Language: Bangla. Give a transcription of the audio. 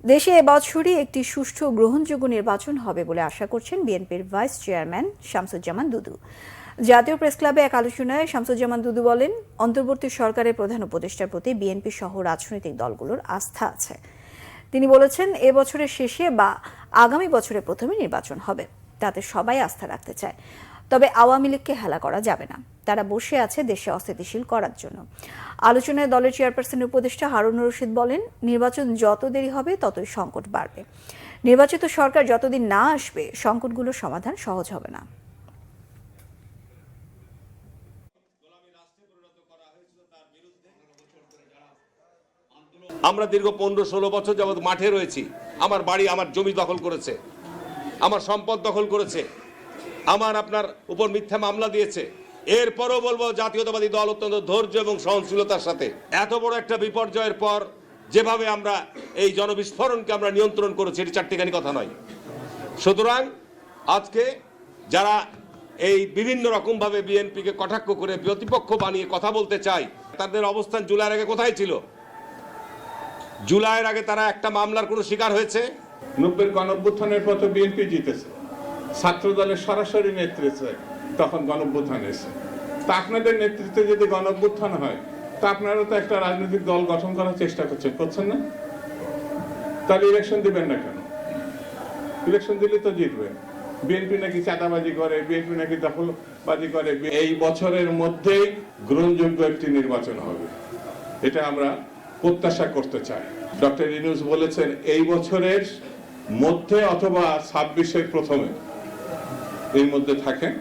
দেশে এবছরই একটি সুষ্ঠু গ্রহণযোগ্য নির্বাচন হবে বলে আশা করছেন বিএনপির ভাইস চেয়ারম্যান শামসুজ্জামান দুদু। জাতীয় প্রেসক্লাবে এক আলোচনায় শামসুজ্জামান দুদু বলেন, অন্তর্বর্তী সরকারের প্রধান উপদেষ্টার প্রতি বিএনপি সহ রাজনৈতিক দলগুলোর আস্থা আছে। তিনি বলেছেন, এবছরের শেষে বা আগামী বছরের প্রথমে নির্বাচন হবে, তাতে সবাই আস্থা রাখতে চায়। তবে আওয়ামী লীগকে হেলা করা যাবে না, তারা বসে আছে দেশে অস্থিতিশীল করার জন্য। আলোচনায় দলের চেয়ারপারসনের উপদেষ্টা হারুনুর রশিদ বলেন, নির্বাচন যত দেরি হবে ততই সংকট বাড়বে। নির্বাচিত সরকার যতদিন না আসবে, সংকটগুলোর সমাধান সহজ হবে না। আমরা দীর্ঘ 15-16 বছর যাবৎ মাঠে রয়েছি। আমার বাড়ি, আমার জমি দখল করেছে, আমার সম্পদ দখল করেছে, আপনার উপর মিথ্যা মামলা দিয়েছে। এরপরও বলবো, জাতীয়তাবাদী দল অত্যন্ত ধৈর্য এবং সহনশীলতার সাথে এত বড় একটা বিপর্যয়ের পর যেভাবে আমরা এই জনবিস্ফোরণকে আমরা নিয়ন্ত্রণ করেছি, এটি চারটিখানি কথা নয়। সুতরাং আজকে যারা এই বিভিন্ন রকমভাবে বিএনপিকে কটাক্ষ করে প্রতিপক্ষ বানিয়ে কথা বলতে চায়, তাদের অবস্থান জুলাইয়ের আগে কোথায় ছিল? জুলাইয়ের আগে তারা একটা মামলার কোনো শিকার হয়েছে? 90-এর গণঅভ্যুত্থানের পর বিএনপি জিতেছে, ছাত্র দলের সরাসরি নেতৃত্বে তখন গণঅভ্যুত্থান এসে। তা আপনাদের নেতৃত্বে যদি গণঅভ্যুত্থান হয়, তা আপনারা তো একটা রাজনৈতিক দল গঠন করার চেষ্টা করছেন না? তাহলে ইলেকশন দিবেন না কেন? ইলেকশন দিলে তো জিতবেন। বিএনপি নাকি চাঁদাবাজি করে, বিএনপি নাকি দখলবাজি করে। এই বছরের মধ্যেই গ্রহণযোগ্য একটি নির্বাচন হবে, এটা আমরা প্রত্যাশা করতে চাই। ডক্টর ইউনূস বলেছেন এই বছরের মধ্যে অথবা 26-এর প্রথমে, এর মধ্যে থাকেন।